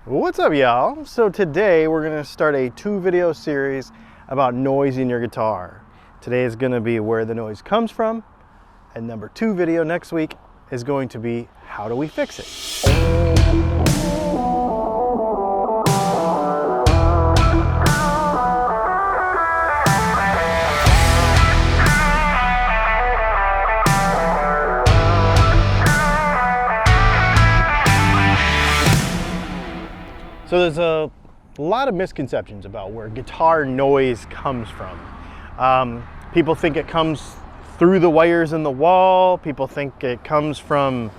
What's up, y'all? So today we're going to start a 2-video series about noise in your guitar. Today is going to be where the noise comes from, and number 2 video next week is going to be how do we fix it. So there's a lot of misconceptions about where guitar noise comes from. People think it comes through the wires in the wall. People think it comes from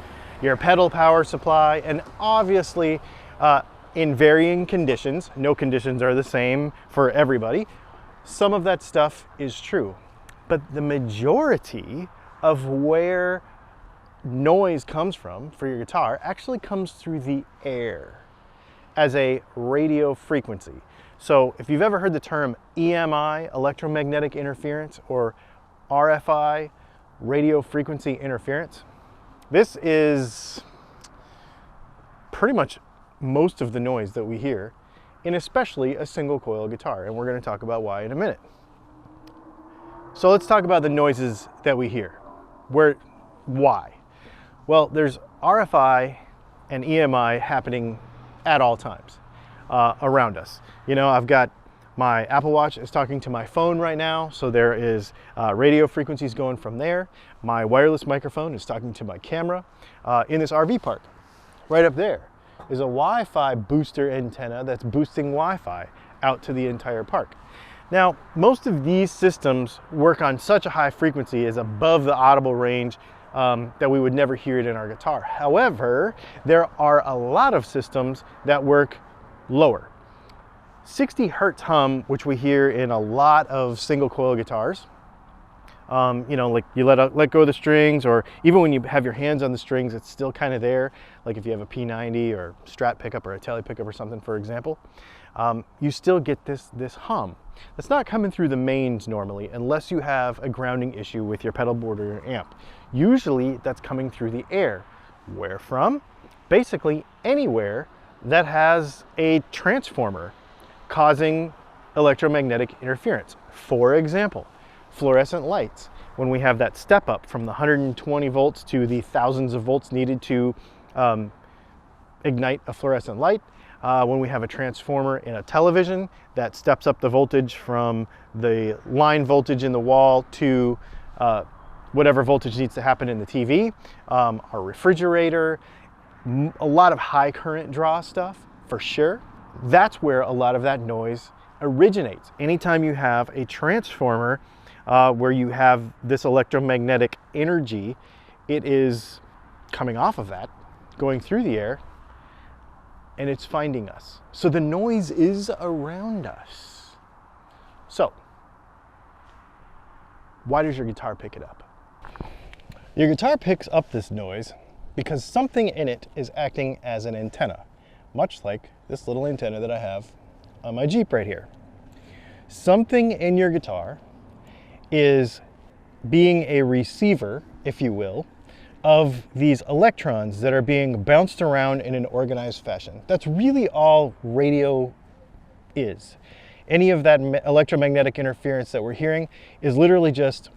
your pedal power supply. And obviously, in varying conditions, no conditions are the same for everybody, some of that stuff is true. But the majority of where noise comes from for your guitar actually comes through the air as a radio frequency. So if you've ever heard the term EMI, electromagnetic interference, or RFI, radio frequency interference, this is pretty much most of the noise that we hear in especially a single coil guitar, and we're going to talk about why in a minute. So let's talk about the noises that we hear. Why? Well, there's RFI and EMI happening at all times around us. You know, I've got my Apple Watch is talking to my phone right now, so there is radio frequencies going from there. My wireless microphone is talking to my camera. In this RV park, right up there, is a Wi-Fi booster antenna that's boosting Wi-Fi out to the entire park. Now, most of these systems work on such a high frequency as above the audible range that we would never hear it in our guitar. However, there are a lot of systems that work lower. 60 hertz hum, which we hear in a lot of single coil guitars. You know, like you let go of the strings, or even when you have your hands on the strings, it's still kind of there. Like if you have a P90 or Strat pickup or a Tele pickup or something, for example, you still get this hum. That's not coming through the mains normally, unless you have a grounding issue with your pedal board or your amp. Usually that's coming through the air. Where from? Basically anywhere that has a transformer causing electromagnetic interference. For example, fluorescent lights. When we have that step up from the 120 volts to the thousands of volts needed to ignite a fluorescent light. When we have a transformer in a television that steps up the voltage from the line voltage in the wall to whatever voltage needs to happen in the TV. Our refrigerator, a lot of high current draw stuff, for sure. That's where a lot of that noise originates. Anytime you have a transformer where you have this electromagnetic energy, it is coming off of that, going through the air, and it's finding us. So the noise is around us. So, why does your guitar pick it up? Your guitar picks up this noise because something in it is acting as an antenna, much like this little antenna that I have on my Jeep right here. Something in your guitar is being a receiver, if you will, of these electrons that are being bounced around in an organized fashion. That's really all radio is. Any of that electromagnetic interference that we're hearing is literally just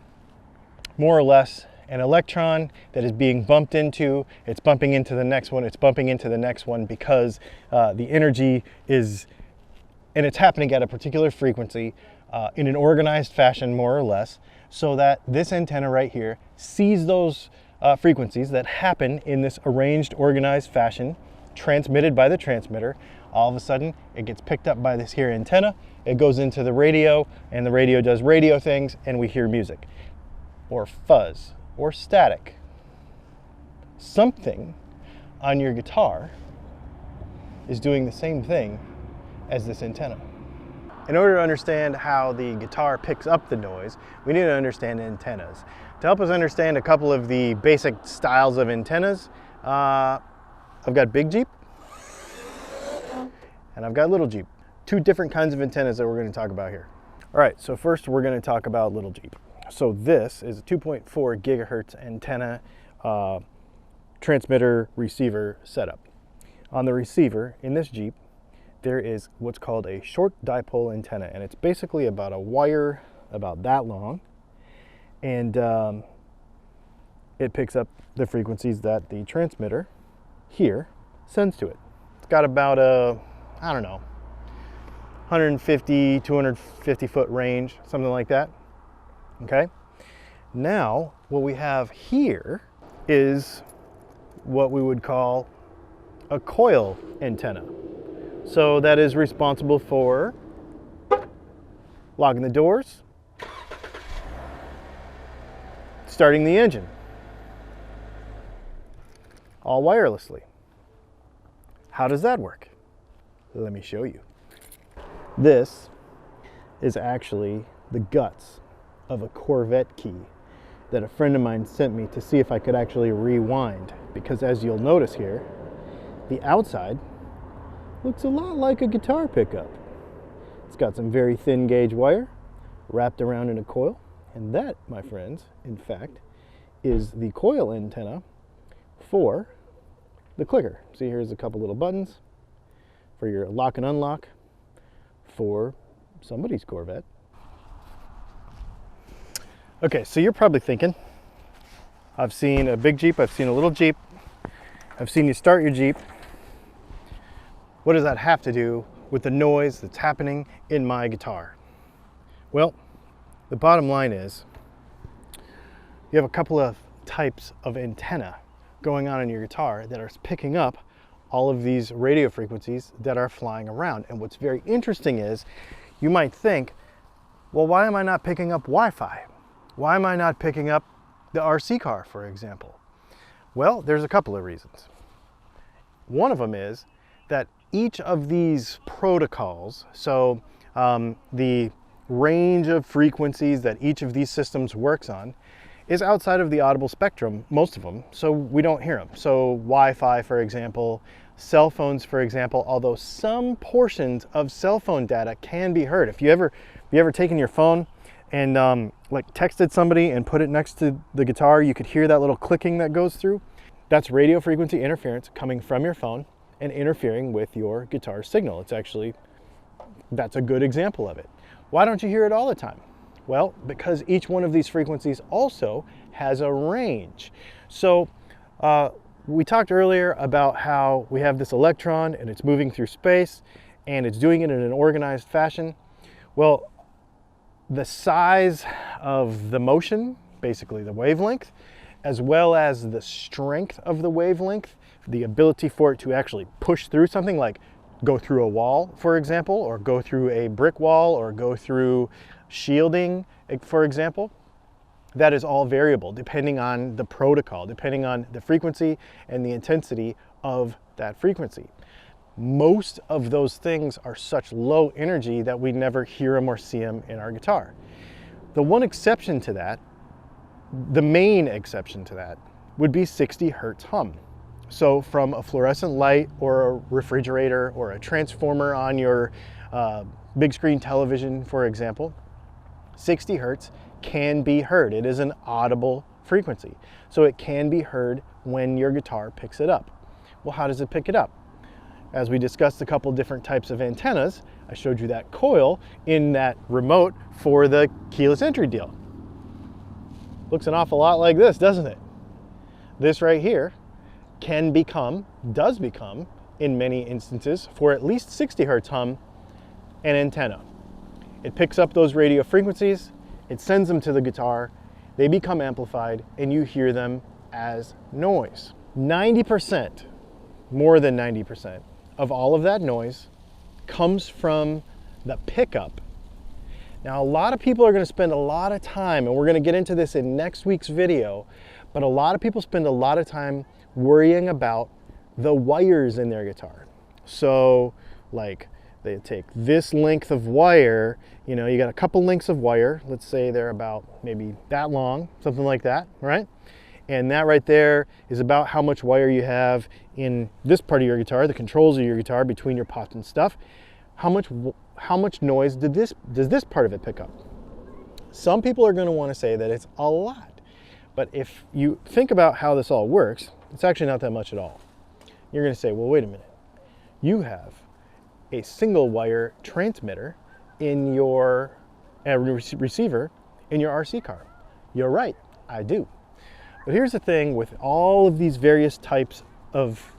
more or less an electron that is being bumped into. It's bumping into the next one, it's bumping into the next one because the energy is, and it's happening at a particular frequency in an organized fashion, more or less, so that this antenna right here sees those frequencies that happen in this arranged, organized fashion, transmitted by the transmitter. All of a sudden, it gets picked up by this here antenna, it goes into the radio, and the radio does radio things, and we hear music, or fuzz, or static. Something on your guitar is doing the same thing as this antenna. In order to understand how the guitar picks up the noise, we need to understand antennas. To help us understand a couple of the basic styles of antennas, I've got Big Jeep and I've got Little Jeep. 2 different kinds of antennas that we're going to talk about here. All right, so first we're going to talk about Little Jeep. So this is a 2.4 gigahertz antenna transmitter receiver setup. On the receiver in this Jeep, there is what's called a short dipole antenna, and it's basically about a wire about that long, and it picks up the frequencies that the transmitter here sends to it. It's got about a, I don't know, 150, 250 foot range, something like that. Okay. Now, what we have here is what we would call a coil antenna. So that is responsible for locking the doors, starting the engine, all wirelessly. How does that work? Let me show you. This is actually the guts of a Corvette key that a friend of mine sent me to see if I could actually rewind, because as you'll notice here, the outside looks a lot like a guitar pickup. It's got some very thin gauge wire wrapped around in a coil, and that, my friends, in fact, is the coil antenna for the clicker. See, here's a couple little buttons for your lock and unlock for somebody's Corvette. Okay, so you're probably thinking, I've seen a big Jeep, I've seen a little Jeep, I've seen you start your Jeep. What does that have to do with the noise that's happening in my guitar? Well, the bottom line is you have a couple of types of antenna going on in your guitar that are picking up all of these radio frequencies that are flying around. And what's very interesting is you might think, well, why am I not picking up Wi-Fi? Why am I not picking up the RC car, for example? Well, there's a couple of reasons. One of them is that each of these protocols, so the range of frequencies that each of these systems works on, is outside of the audible spectrum, most of them, so we don't hear them. So Wi-Fi, for example, cell phones, for example, although some portions of cell phone data can be heard. If you ever taken your phone and like texted somebody and put it next to the guitar, you could hear that little clicking that goes through. That's radio frequency interference coming from your phone and interfering with your guitar signal. It's actually, that's a good example of it. Why don't you hear it all the time? Well, because each one of these frequencies also has a range. So we talked earlier about how we have this electron and it's moving through space and it's doing it in an organized fashion. Well, the size of the motion, basically the wavelength, as well as the strength of the wavelength, the ability for it to actually push through something, like go through a wall, for example, or go through a brick wall, or go through shielding, for example. That is all variable depending on the protocol, depending on the frequency and the intensity of that frequency. Most of those things are such low energy that we never hear them or see them in our guitar. The one exception to that, the main exception to that, would be 60 hertz hum. So from a fluorescent light or a refrigerator or a transformer on your big screen television, for example, 60 hertz can be heard. It is an audible frequency. So it can be heard when your guitar picks it up. Well, how does it pick it up? As we discussed a couple different types of antennas, I showed you that coil in that remote for the keyless entry deal. Looks an awful lot like this, doesn't it? This right here can become, does become, in many instances, for at least 60 hertz hum, an antenna. It picks up those radio frequencies, it sends them to the guitar, they become amplified, and you hear them as noise. 90%, more than 90%, of all of that noise comes from the pickup. Now, a lot of people are going to spend a lot of time, and we're going to get into this in next week's video, but a lot of people spend a lot of time worrying about the wires in their guitar. So, like, they take this length of wire, you know, you got a couple lengths of wire, let's say they're about maybe that long, something like that, right? And that right there is about how much wire you have in this part of your guitar, the controls of your guitar, between your pots and stuff. How much noise does this part of it pick up? Some people are going to want to say that it's a lot. But if you think about how this all works, it's actually not that much at all. You're going to say, well, wait a minute. you have a single wire transmitter in your receiver in your RC car. You're right, I do. But here's the thing with all of these various types of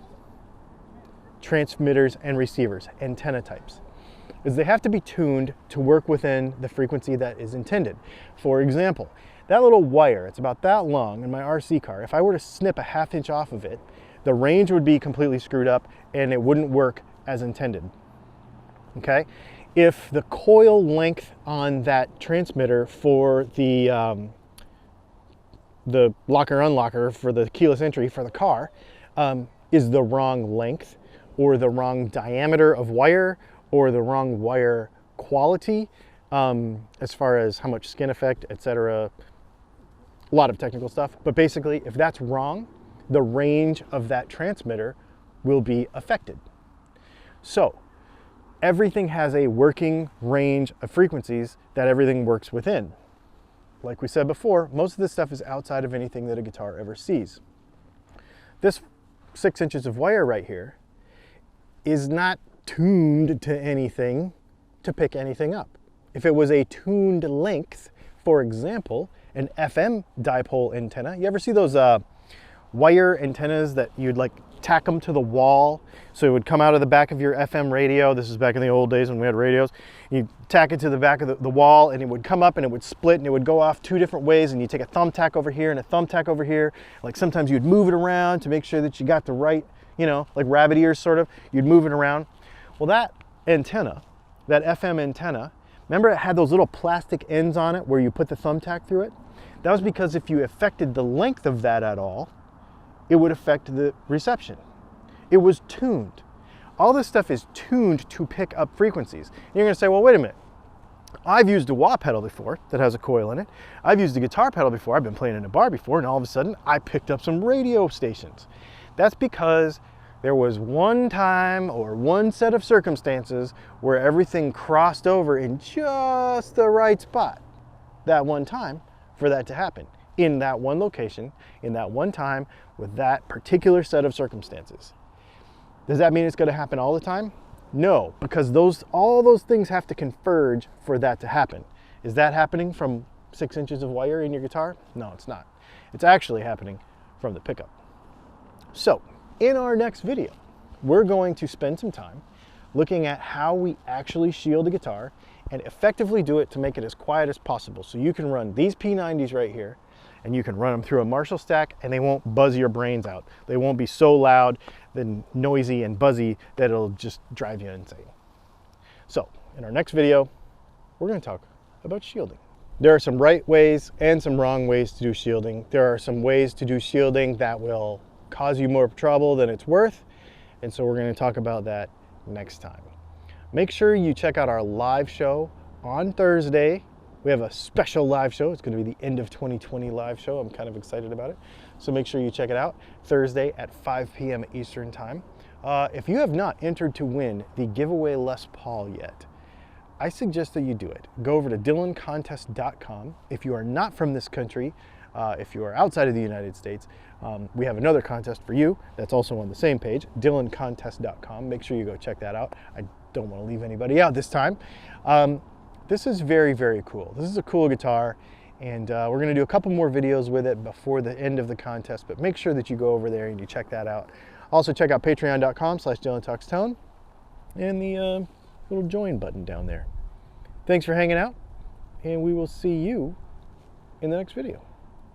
transmitters and receivers, antenna types, is they have to be tuned to work within the frequency that is intended. For example, that little wire, it's about that long in my RC car. If I were to snip a 1/2 inch off of it, the range would be completely screwed up and it wouldn't work as intended. Okay? If the coil length on that transmitter for the locker unlocker for the keyless entry for the car is the wrong length, or the wrong diameter of wire, or the wrong wire quality, as far as how much skin effect, etc. A lot of technical stuff. But basically, if that's wrong, the range of that transmitter will be affected. So everything has a working range of frequencies that everything works within. Like we said before, most of this stuff is outside of anything that a guitar ever sees. This 6 inches of wire right here is not tuned to anything to pick anything up. If it was a tuned length, for example, an FM dipole antenna, you ever see those wire antennas that you'd like tack them to the wall so it would come out of the back of your FM radio? This is back in the old days when we had radios. You tack it to the back of the wall and it would come up and it would split and it would go off 2 different ways, and you take a thumbtack over here and a thumbtack over here. Like sometimes you'd move it around to make sure that you got the right, you know, like rabbit ears sort of, you'd move it around. Well, that antenna, that FM antenna, remember it had those little plastic ends on it where you put the thumbtack through it? That was because if you affected the length of that at all, it would affect the reception. It was tuned. All this stuff is tuned to pick up frequencies. And you're gonna say, well, wait a minute. I've used a wah pedal before that has a coil in it. I've used a guitar pedal before. I've been playing in a bar before, and all of a sudden I picked up some radio stations. That's because there was one time or one set of circumstances where everything crossed over in just the right spot that one time for that to happen, in that one location, in that one time, with that particular set of circumstances. Does that mean it's going to happen all the time? No, because all those things have to converge for that to happen. Is that happening from 6 inches of wire in your guitar? No, it's not. It's actually happening from the pickup. So, in our next video, we're going to spend some time looking at how we actually shield a guitar and effectively do it to make it as quiet as possible. So you can run these P90s right here, and you can run them through a Marshall stack and they won't buzz your brains out. They won't be so loud and noisy and buzzy that it'll just drive you insane. So in our next video, we're going to talk about shielding. There are some right ways and some wrong ways to do shielding. There are some ways to do shielding that will cause you more trouble than it's worth. And so we're going to talk about that next time. Make sure you check out our live show on Thursday. We have a special live show. It's going to be the end of 2020 live show. I'm kind of excited about it. So make sure you check it out Thursday at 5 p.m. Eastern time. If you have not entered to win the giveaway Les Paul yet, I suggest that you do it. Go over to DylanContest.com. If you are not from this country, if you are outside of the United States, we have another contest for you that's also on the same page, DylanContest.com. Make sure you go check that out. I don't want to leave anybody out this time. This is very, very cool. This is a cool guitar, and we're going to do a couple more videos with it before the end of the contest, but make sure that you go over there and you check that out. Also check out patreon.com/DylanTalksTone and the little join button down there. Thanks for hanging out, and we will see you in the next video.